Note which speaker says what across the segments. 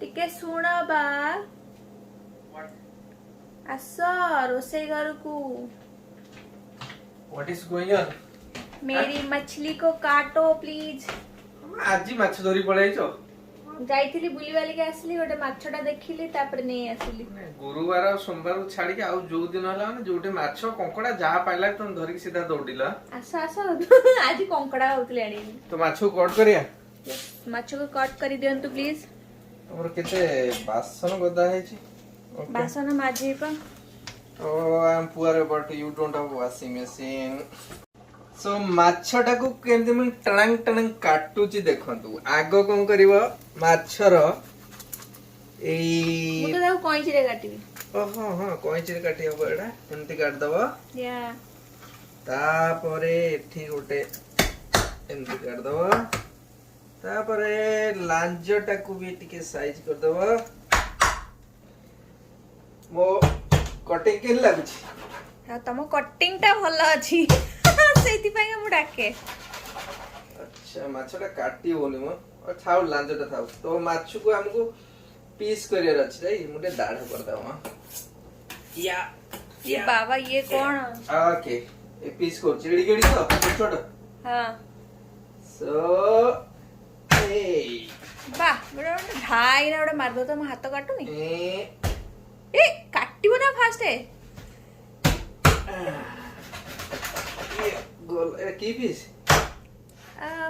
Speaker 1: टिके सुन बा आस रोसे घर को
Speaker 2: What is going on?
Speaker 1: मेरी मछली को काटो प्लीज।
Speaker 2: आज माछ धरी पळाइछो
Speaker 1: जाइथिली बुली वाली के आसली गोटे माछटा देखिली तापर नै आसली।
Speaker 2: गुरुवार और सोमवार को छाड़ी के आउ जो दिन होला माने जोटे माछ कंकड़ा जा पाइला तुम धरि के सीधा दौड़िला।
Speaker 1: आस आस आज कंकड़ा होतले आनी
Speaker 2: तो माछ को कट करिया।
Speaker 1: माछ को कट करी दियंतु प्लीज।
Speaker 2: तमर केते बासन गदा है छी।
Speaker 1: बासन माजी पा।
Speaker 2: Oh, I'm poor but you don't have washing machine. So माछटा को केमते मन टणंग टणंग काटुची देखंतु। आगो कोन करिवो माछर एई
Speaker 1: मु तो दाउ कोइची रे काटिबी।
Speaker 2: ओहो हां कोइची रे काटी हबो एडा एमती काट दबो।
Speaker 1: या
Speaker 2: तापरे एठी गोटे एमती काट दबो। तापरे लांजटा को भी टिके साइज कर दबो। मो कटिंग के लागुची।
Speaker 1: तम कटिंग टा भल अछि सेति पाई मु डाके।
Speaker 2: अच्छा माछटा काटी होनी मो और थाउ लांजटा थाउ तो माछ को हमको पीस करियर अछि रे मुटे दाढ़ कर दवा या
Speaker 1: बाबा ये कौन
Speaker 2: ओके ए पीस कर चिड़ी गेड़ी तो छोट
Speaker 1: हां
Speaker 2: सो ए
Speaker 1: बा बड़ा ढाई ना बड़ा मार दो तो मैं हाथ काटूनी
Speaker 2: ए
Speaker 1: काटिबो ना फास्ट है
Speaker 2: ये गोल ए की पीस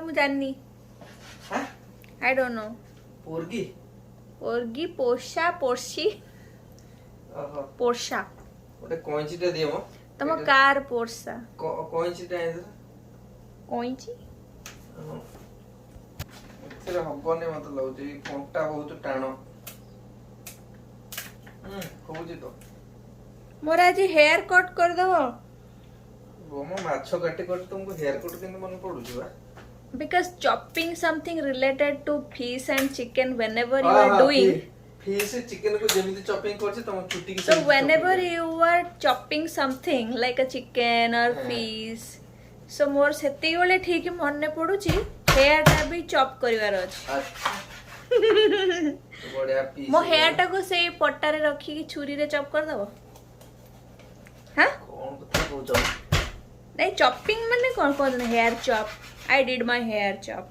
Speaker 1: मु जाननी
Speaker 2: हां
Speaker 1: आई डोंट नो
Speaker 2: पोरगी
Speaker 1: ओरगी पोषा पोर्शी
Speaker 2: ओहो
Speaker 1: पोर्शा
Speaker 2: ओटे कोइंचिटा दियो
Speaker 1: तम कार पोर्शा
Speaker 2: कोइंचिटा ए
Speaker 1: कोइची
Speaker 2: ଏଥିରେ ହବନି ମତେ ଲାଗୁଛି କଣ୍ଟା ବହୁତ ଟାଣ କହୁଛି ତ
Speaker 1: मोर आज हेयर कट कर दो
Speaker 2: ମୋ ମାଛ କାଟି କାଟି ତୁମକୁ ହେୟାର କଟ୍ କେମିତି ମନେ ପଡୁଛି ବା
Speaker 1: because chopping something related to fish and chicken whenever you are doing
Speaker 2: fish chicken କୁ ଯେମିତି ଚପିଂ କରୁଛି ତମ ଚୁଟି କି
Speaker 1: so whenever you are chopping something like a chicken or fish so मोर सेती बेले ठीक मने पडुची हेयर टा भी चॉप करिवार अछि
Speaker 2: बढिया पीस
Speaker 1: मो हेयर टा को से पट्टा रे रखी की छुरी रे चॉप कर दबो हां
Speaker 2: कोन कथा कहू
Speaker 1: नहीं चॉपिंग माने कोन hair chop I did my hair chop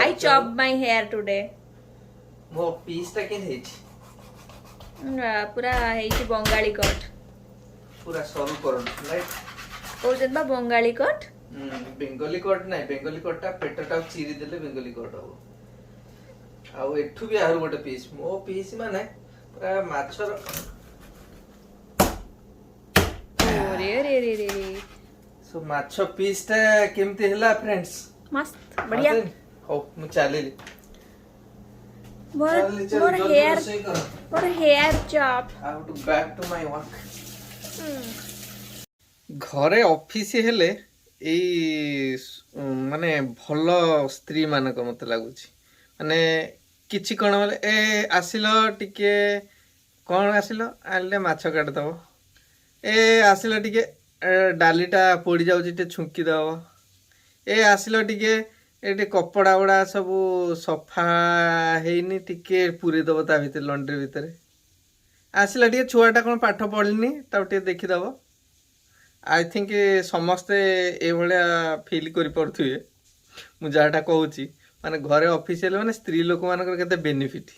Speaker 1: I chop my hair today
Speaker 2: मो पीस टा केन हेछि
Speaker 1: पूरा हेछि बंगाली कट
Speaker 2: पूरा सरू कर राइट
Speaker 1: ओ जनबा बंगाली कट
Speaker 2: बेंगली कट नाही बेंगली कटटा पेटटा चिरी देले बेंगली कट हो आउ एठु भी आहर गोटे पीस मो पीस माने पूरा माछर
Speaker 1: रे रे रे रे
Speaker 2: सो माछ पीस टा केमते हला फ्रेंड्स
Speaker 1: मस्त बढ़िया
Speaker 2: हो मु चालेली
Speaker 1: मोर hair chop
Speaker 2: I have to back to my work घरे ऑफिस हेले एई माने भल स्त्री मानक मते लागुची माने किछि कोन बोले ए आसिलो टिके कोन आसिलो आले माछ काट दबो ए आसिलो टिके डालीटा पोड़ी जाउची टे छुंकी दबो ए आसिलो टिके एटे कपड़ा उडा सब सफा हेइनी टिके पूरी दबो ता भीतर लॉन्ड्री भीतर आसिला टिके छुआटा कोन पाठ पढलिनी ता टिके देखि दबो आई थिंक समस्ते ए भलिया फील करि पड़थुए मु जाटा कहूची माने घरे ऑफिशियल माने स्त्री लोक मानकर केते बेनिफिट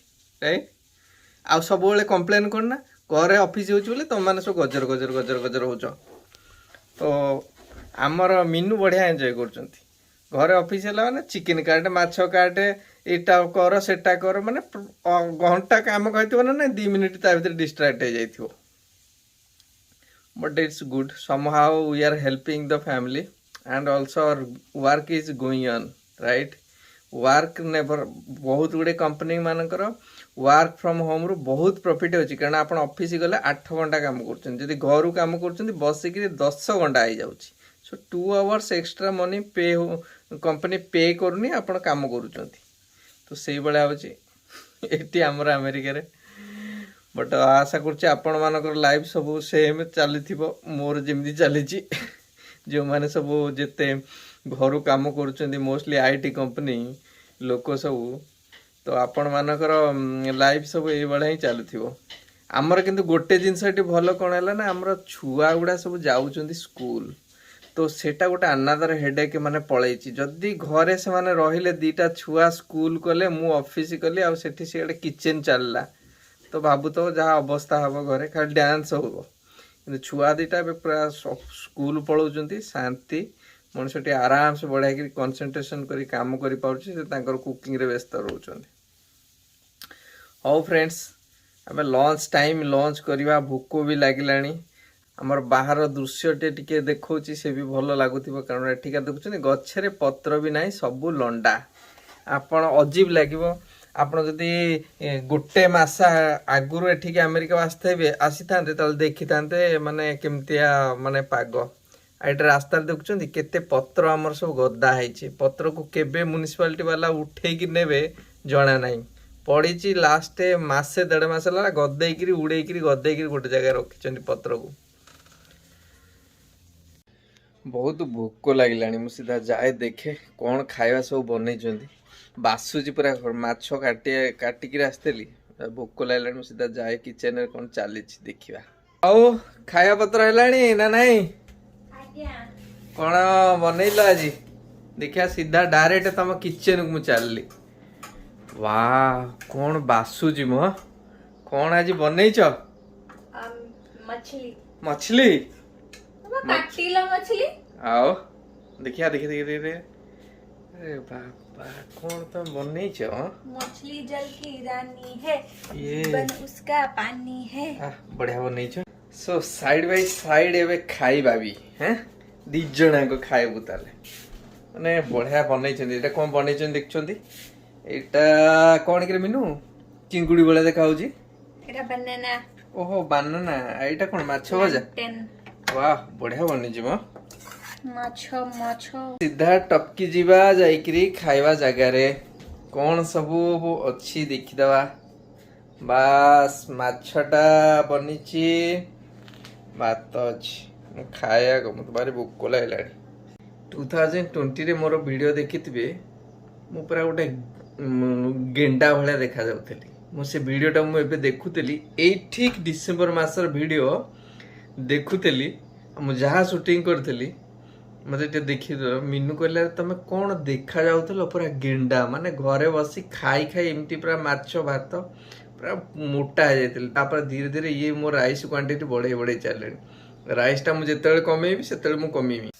Speaker 2: राइट आ सब बेले कंप्लेन करना घरे ऑफिस होची बोले तुम माने सब गजर गजर गजर गजर होच तो हमर मिनू बढ़िया एन्जॉय करचंती घरे ऑफिशियल माने चिकन काट माछ काट एटा कर सेटा कर माने घंटा काम कहतिबो ना 2 मिनिट ता भीतर डिस्ट्रैक्ट हो जाइथिबो but it's good somehow we are helping the family and also our work is going on right work never बहुत गुडे कंपनी मानकर वर्क फ्रॉम होम रु बहुत प्रॉफिट होची कारण आपण ऑफिस गले 8 घंटा काम करछन जदी घर रु काम करछन बस के 10 घंटा आई जाउची सो 2 आवर्स एक्स्ट्रा मनी पे कंपनी पे करनी आपण काम करूछंती तो सेही बळे होची एटी हमर अमेरिका रे बट आशा करछि आपण मानकर लाइफ सब सेम चली मोर जमी चली जो मैंने सब जिते घर काम कर मोस्टली आईटी कंपनी लोक सब तो आपण मानकर लाइफ सब एइभଳିଆ ହିଁ ଚାଲୁଥିବ। ଆମର କିନ୍ତୁ ଗୋଟେ ଜିନିଷ ଏଠି ଭଲ କ'ଣ ହେଲା ନା ଆମର ଛୁଆ ଗୁଡ଼ା ସବୁ ଯାଉଛନ୍ତି ସ୍କୁଲ, ତ ସେଇଟା ଗୋଟେ ଆନାଦର ହେଡେକ୍ ମାନେ ପଳେଇଛି। ଯଦି ଘରେ ସେମାନେ ରହିଲେ ଦିଟା ଛୁଆ ସ୍କୁଲ କଲେ ମୁଁ ଅଫିସ କଲି ଆଉ ସେଠି ସିଆଡ଼େ କିଚେନ୍ ଚାଲିଲା, ତ ଭାବୁଥିବ ଯାହା ଅବସ୍ଥା ହେବ ଘରେ ଖାଲି ଡ୍ୟାନ୍ସ ହେବ। କିନ୍ତୁ ଛୁଆ ଦିଟା ଏବେ ପୁରା ସ୍କୁଲ ପଳାଉଛନ୍ତି, ଶାନ୍ତି ମଣିଷଟି ଆରାମସେ ବଢ଼ିଆକିରି କନସେନ୍ଟ୍ରେସନ୍ କରି କାମ କରିପାରୁଛି, ସେ ତାଙ୍କର କୁକିଂରେ ବ୍ୟସ୍ତ ରହୁଛନ୍ତି। ହଉ ଫ୍ରେଣ୍ଡସ୍, ଆମେ ଲଞ୍ଚ ଟାଇମ୍ ଲଞ୍ଚ କରିବା, ଭୋକ ବି ଲାଗିଲାଣି। ଆମର ବାହାର ଦୃଶ୍ୟଟେ ଟିକେ ଦେଖଉଛି, ସେ ବି ଭଲ ଲାଗୁଥିବ କାରଣ ଏଠିକା ଦେଖୁଛନ୍ତି ଗଛରେ ପତ୍ର ବି ନାହିଁ, ସବୁ ଲଣ୍ଡା। ଆପଣ ଅଜୀବ ଲାଗିବ। ଆପଣ ଯଦି ଗୋଟେ ମାସ ଆଗରୁ ଏଠିକି ଆମେରିକା ଆସିଥାନ୍ତେ ତାହେଲେ ଦେଖିଥାନ୍ତେ ମାନେ କେମିତିଆ ମାନେ ପାଗ। ଏଇଟା ରାସ୍ତାରେ ଦେଖୁଛନ୍ତି କେତେ ପତ୍ର ଆମର ସବୁ ଗଦା ହେଇଛି। ପତ୍ରକୁ କେବେ ମ୍ୟୁନିସିପାଲିଟି ବାଲା ଉଠେଇକି ନେବେ ଜଣା ନାହିଁ, ପଡ଼ିଛି ଲାଷ୍ଟ ମାସେ 1.5 ମାସ ହେଲା ଗଦେଇକିରି ଉଡ଼େଇକିରି ଗୋଟେ ଜାଗାରେ ରଖିଛନ୍ତି ପତ୍ରକୁ। ବହୁତ ଭୋକ ଲାଗିଲାଣି, ମୁଁ ସିଧା ଯାଏ ଦେଖେ କ'ଣ ଖାଇବା ସବୁ ବନେଇଛନ୍ତି। ବାସୁଛି ପୁରା, ମାଛ କାଟିକିରି ଆସିଥିଲି, ଭୋକ ଲାଗିଲାଣି। ମୁଁ ସିଧା ଯାଏ କିଚେନରେ କ'ଣ ଚାଲିଛି ଦେଖିବା। ଆଉ ଖାଇବା ପତ୍ର ହେଲାଣି ନା ନାହିଁ? କ'ଣ ବନେଇଲ ଆଜି? ଦେଖିବା ସିଧା ଡାଇରେକ୍ଟ ତମ କିଚେନକୁ ମୁଁ ଚାଲିଲି। वाह कौन बासुजी मो, कौन आज बनईच?
Speaker 1: मछली।
Speaker 2: मछली
Speaker 1: काटिला मछली
Speaker 2: आओ देखिया देखिए। अरे बाबा कौन तुम बनईच?
Speaker 1: मछली जल की रानी है,
Speaker 2: ये
Speaker 1: बन उसका पानी है।
Speaker 2: बढ़िया बनईच। सो साइड बाय साइड एबे खाइबा भी हैं, दी जणा को खाइबु ताले माने बढ़िया बनईछन। एटा कोन बनईछन देखछोंती? एटा कोन के मिनू चिंगुड़ी वाला देखा होजी।
Speaker 1: एटा बनाना।
Speaker 2: ओहो बनाना। एटा कोन माछो भजा? वाह बढ़िया बनिजी म।
Speaker 1: माछो माछो
Speaker 2: सीधा टपकी जीवा जाइकरी खाइबा जगह रे कोन सबु अछि देखि दवा। बस माछटा बनिची, भात अछि खाया को मत बारे भूख लागलानी। 2020 रे मोर वीडियो देखिथिबे, मु पूरा गोटे गेंडा भाया देखा जाउथली। मु से वीडियोटा मु एबे देखुतली, एई ठीक डिसेंबर मासर वीडियो देखुतली। मु जहाँ शूटिंग करथली मते ते देखि मिनू कहला तमे कोन देखा जाउथलो पूरा गेंडा, माने घरे बसी खाई खाई एमती पूरा माछ भात पूरा मोटा हो जाइथिल। तापर धीरे धीरे ये मो राइस क्वांटिटी बढ़े बढ़े चलेनी। राइस टा मु जेतेले कमेबी सेतेले मु कमेबी।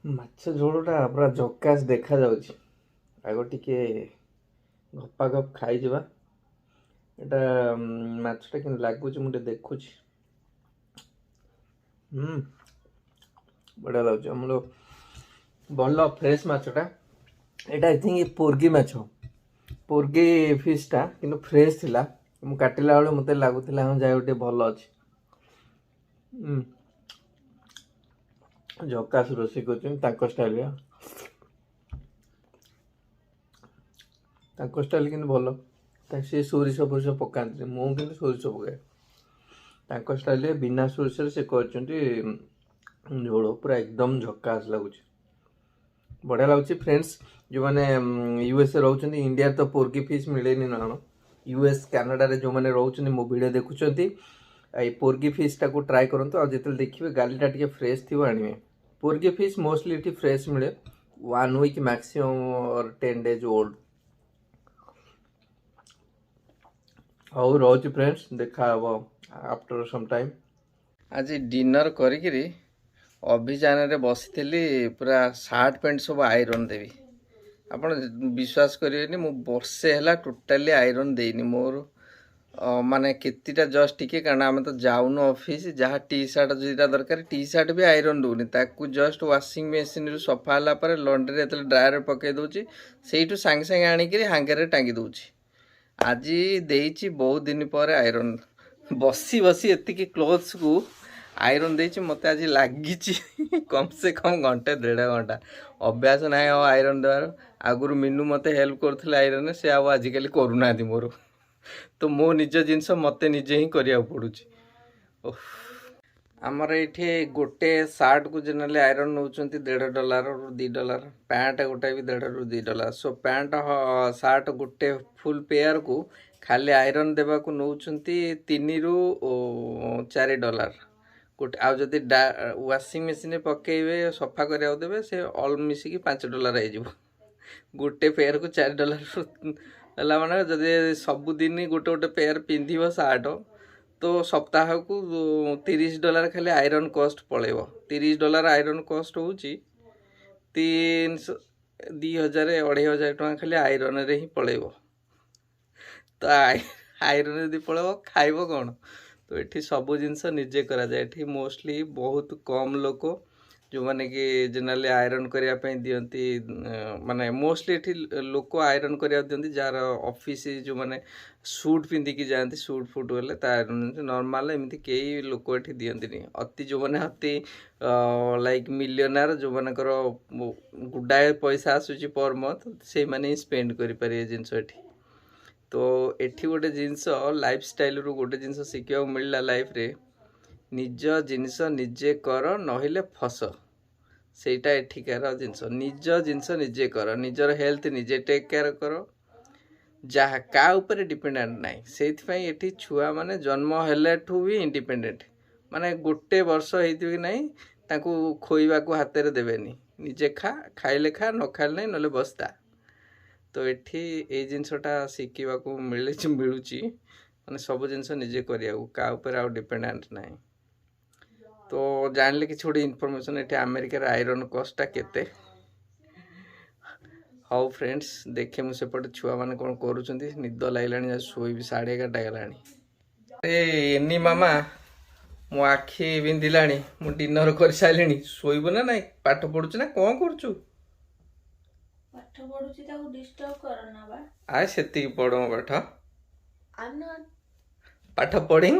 Speaker 2: माछ झोलटा पूरा झकास देखा जाउची। आगो टिके गप्पा गप खाई जबा। एटा माछटा कि लागुची मुटे देखुची। बढ़िया लगुच। हम लोग भल fresh माछटा। Etah I think porgy माछ, पोर्गी फिशटा किंतु फ्रेश थिला। मु काटिला बेले मते लागुथिला हम जाय ओटे भल अछि। झकास रोसी करछन ताको स्टाइल या, ताको स्टाइल किंतु भल। से सोरिष फोरिष पकाते, मु किंतु सोरिष पकाए। ताको स्टाइल बिना सोरिष से करछन्ती झोल पूरा एकदम झकास लगुच। बढ़िया लगुच। फ्रेंड्स जो मैंने यूएसए रोचंती, इंडिया तो पोर्गी फिश मिलेनी ना, यूएस कनाडा रे जो मैंने रोचंती मो वीडियो देखुचंती ए पोर्गी फिश टा को ट्राई करंतु। आ जेतल देखिबे गालीटा टिके फ्रेश थिबो आनिबे। पोर्गी फिश मोस्टली इठी फ्रेश मिले, 1 वीक मैक्सिमम और 10 days old. How rose friends देखा हबो आफ्टर सम टाइम। आज डिनर करिकिरी अभियान रे बसिथिली, पूरा शर्ट पैंट सब आयरन देवी। आपण विश्वास करेनि मु वर्षे हैला टोटाली आयरन देनी। मोर माने केतिटा जस्ट टिके, कारण आम तो जाऊनु ऑफिस, जहाँ टी शर्ट जोटा दरकार टी शर्ट भी आयरन दौनी, ताकू जस्ट वाशिंग मशीन रु सफा होला पर लॉन्ड्री रे ड्रायर पके दउची, सेइटु सांगे सांगे आनिकरी हांगर रे टांगी दउची। आज देइची बहुत दिन पर आयरन, बसी बसी एतिकी क्लोथ्स को आयरन देइची। मते आज लागिची कम से कम घंटे 1.5 घंटा। अभ्यास ना आयरन देवार। आगुरु मिनू मते हेल्प करथिले आयरन, से आजिकली करूना मोर। तो मो निज जिनस मते निजे ही करिया पड़ुची। ଆମର ଏଇଠି ଗୋଟେ ସାର୍ଟକୁ ଜେନେରାଲି ଆଇରନ୍ ନେଉଛନ୍ତି $1.5 ରୁ $2, ପ୍ୟାଣ୍ଟ ଗୋଟେ ବି $1.5 ରୁ $2। ସୋ ପ୍ୟାଣ୍ଟ ସାର୍ଟ ଗୋଟେ ଫୁଲ୍ ପେୟାରକୁ ଖାଲି ଆଇରନ୍ ଦେବାକୁ ନେଉଛନ୍ତି $3 ରୁ $4 ଗୋଟେ। ଆଉ ଯଦି ୱାସିଂ ମେସିନରେ ପକେଇବେ ସଫା କରିବାକୁ ଦେବେ ସେ ଅଲ୍ ମିଶିକି $5 ହେଇଯିବ। ଗୋଟେ ପେୟାରକୁ $4 ହେଲା ମାନେ ଯଦି ସବୁଦିନ ଗୋଟେ ଗୋଟେ ପେୟାର ପିନ୍ଧିବ ସାର୍ଟ ତ ସପ୍ତାହକୁ $30 ଖାଲି ଆଇରନ୍ କଷ୍ଟ ପଳେଇବ। $30 ଆଇରନ୍ କଷ୍ଟ ହେଉଛି 300 2000 2500 ଟଙ୍କା ଖାଲି ଆଇରନ୍ରେ ହିଁ ପଳେଇବ। ତ ଆଇରନ୍ ଯଦି ପଳେଇବ ଖାଇବ କ'ଣ? ତ ଏଠି ସବୁ ଜିନିଷ ନିଜେ କରାଯାଏ। ଏଠି ମୋଷ୍ଟଲି ବହୁତ କମ୍ ଲୋକ ଯେଉଁମାନେ କି ଜେନେରାଲି ଆଇରନ୍ କରିବା ପାଇଁ ଦିଅନ୍ତି, ମାନେ ମୋଷ୍ଟଲି ଏଠି ଲୋକ ଆଇରନ୍ କରିବାକୁ ଦିଅନ୍ତି ଯାହାର ଅଫିସ୍ ଯେଉଁମାନେ ସୁଟ୍ ପିନ୍ଧିକି ଯାଆନ୍ତି, ସୁଟ୍ ଫୁଟ୍ ହେଲେ ତା ଆଇରନ୍ ନର୍ମାଲ୍ ଏମିତି କେହି ଲୋକ ଏଠି ଦିଅନ୍ତିନି। ଯେଉଁମାନେ ଅତି ଲାଇକ୍ ମିଲିୟନାର ଯେଉଁମାନଙ୍କର ଗୁଡ଼ାଏ ପଇସା ଆସୁଛି ପର୍ ମନ୍ଥ ସେଇମାନେ ହିଁ ସ୍ପେଣ୍ଡ କରିପାରିବେ ଜିନିଷ ଏଠି। ତ ଏଠି ଗୋଟେ ଜିନିଷ ଲାଇଫଷ୍ଟାଇଲରୁ ଗୋଟେ ଜିନିଷ ଶିଖିବାକୁ ମିଳିଲା ଲାଇଫରେ, ନିଜ ଜିନିଷ ନିଜେ କର ନହେଲେ ଫସ। ସେଇଟା ଏଠିକାର ଜିନିଷ। ନିଜ ଜିନିଷ ନିଜେ କର, ନିଜର ହେଲ୍ଥ ନିଜେ ଟେକ୍ କେୟାର କର, ଯାହା କାହା ଉପରେ ଡିପେଣ୍ଡେଣ୍ଟ ନାହିଁ। ସେଇଥିପାଇଁ ଏଠି ଛୁଆମାନେ ଜନ୍ମ ହେଲାଠୁ ବି ଇଣ୍ଡିପେଣ୍ଡେଣ୍ଟ, ମାନେ ଗୋଟେ ବର୍ଷ ହେଇଥିବ କି ନାହିଁ ତାଙ୍କୁ ଖୋଇବାକୁ ହାତରେ ଦେବେନି, ନିଜେ ଖାଇଲେ ଖା ନ ଖାଇଲେ ନାହିଁ ନହେଲେ ବସ୍ତା। ତ ଏଠି ଏଇ ଜିନିଷଟା ଶିଖିବାକୁ ମିଳୁଛି, ମାନେ ସବୁ ଜିନିଷ ନିଜେ କରିବାକୁ, କାହା ଉପରେ ଆଉ ଡିପେଣ୍ଡେଣ୍ଟ ନାହିଁ। ତ ଜାଣିଲେ କିଛି ଗୋଟେ ଇନଫର୍ମେସନ୍ ଏଠି ଆମେରିକାର ଆଇରନ୍ କଷ୍ଟଟା କେତେ। ହଉ ଫ୍ରେଣ୍ଡସ୍, ଦେଖେ ମୁଁ ସେପଟେ ଛୁଆମାନେ କ'ଣ କରୁଛନ୍ତି। ନିଦ ଲାଗିଲାଣି, ଶୋଇବି, 11:30 ହେଲାଣି। ଏନି ମାମା ମୋ ଆଖି ବିନ୍ଧିଲାଣି, ମୁଁ ଡିନର କରିସାରିଲିଣି। ଶୋଇବୁ ନା ନାଇଁ? ପାଠ ପଢୁଛୁ ନା କ'ଣ କରୁଛୁ?
Speaker 1: ପାଠ ପଢୁଛି, ତାକୁ ଡିଷ୍ଟର୍ବ କରନା ବା।
Speaker 2: ଆଏ ସେତିକି ପଢ ମୋ ପାଠ।
Speaker 1: I'm not
Speaker 2: ପାଠ ପଢିଂ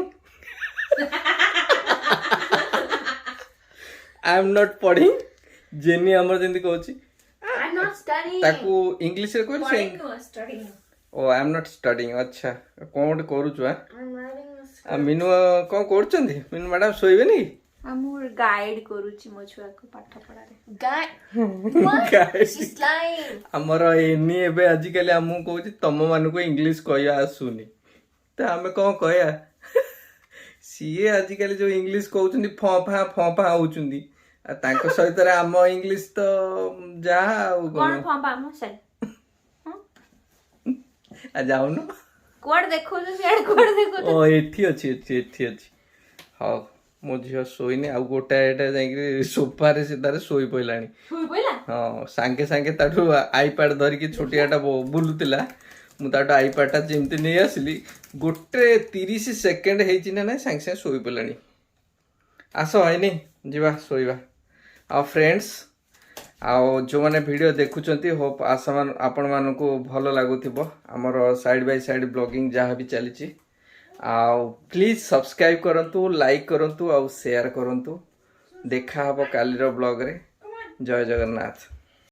Speaker 2: ଆଇ ଏମ୍ ନଟ୍ ପଢିଂ। ଜେନି ଆମର ଯେମିତି କହୁଛି
Speaker 1: I'm not studying.
Speaker 2: ତାକୁ ଇଂଲିଶରେ କହିଲେ ସେ
Speaker 1: Studying.
Speaker 2: Oh I am not studying. ଆଚ୍ଛା, କ'ଣ ଗୋଟେ କରୁଛୁ?
Speaker 1: I'm writing a script.
Speaker 2: ଆଉ ମିନୁ କ'ଣ କରୁଛନ୍ତି? ମିନୁ ମ୍ୟାଡାମ ଶୋଇବେନି?
Speaker 1: ମୁଁ ଗାଇଡ୍ କରୁଛି ମୋ ଛୁଆକୁ ପାଠ ପଢାରେ।
Speaker 2: ଆମର ଏନି ଏବେ ଆଜିକାଲି ଆମକୁ କହୁଛି ତମ ମାନଙ୍କୁ ଇଂଲିଶ କହିବା ଆସୁନି, ତ ଆମେ କ'ଣ କହିବା? ସିଏ ଆଜିକାଲି ଯୋଉ ଇଂଲିଶ କହୁଛନ୍ତି ଫଁ ଫାଁ ହଉଛନ୍ତି, ଆଉ ତାଙ୍କ ସହିତ ଆମ ଇଂଲିଶ ତ ଯାହା ଆଉ କ'ଣ। ଯାଉନୁ
Speaker 1: କୁଆଡେ ଦେଖଉଛୁ? ସିଆଡେ କୁଆଡେ ଦେଖଉଛୁ?
Speaker 2: ଓ ଏଠି ଅଛି। ହଉ, ମୋ ଝିଅ ଶୋଇନି, ଆଉ ଗୋଟାଏ ଯାଇକି ସୋଫାରେ ସିଧାରେ ଶୋଇ ପଇଲାଣି। ହଁ, ସାଙ୍ଗେ ସାଙ୍ଗେ ତାଠୁ ଆଇପ୍ୟାଡ୍ ଧରିକି ଛୋଟିଆଟା ବୁଲୁଥିଲା, ମୁଁ ତାଠୁ ଆଇପ୍ୟାଡ୍ଟା ଯେମିତି ନେଇ ଆସିଲି, ଗୋଟେ 30 ସେକେଣ୍ଡ ହେଇଛି ନା ନାଇଁ, ସାଙ୍ଗେ ସାଙ୍ଗେ ଶୋଇ ପଡ଼ିଲାଣି। ଆସ ହେଇନି, ଯିବା ଶୋଇବା। ଆଉ ଫ୍ରେଣ୍ଡସ୍, ଆଉ ଯେଉଁମାନେ ଭିଡ଼ିଓ ଦେଖୁଛନ୍ତି, ହୋପ୍ ଆପଣମାନଙ୍କୁ ଭଲ ଲାଗୁଥିବ ଆମର ସାଇଡ଼୍ ବାଇ ସାଇଡ଼୍ ବ୍ଲଗିଂ ଯାହା ବି ଚାଲିଛି। ଆଉ ପ୍ଲିଜ୍ ସବସ୍କ୍ରାଇବ୍ କରନ୍ତୁ, ଲାଇକ୍ କରନ୍ତୁ ଆଉ ସେୟାର କରନ୍ତୁ। ଦେଖା ହେବ କାଲିର ବ୍ଲଗ୍ରେ। ଜୟ ଜଗନ୍ନାଥ।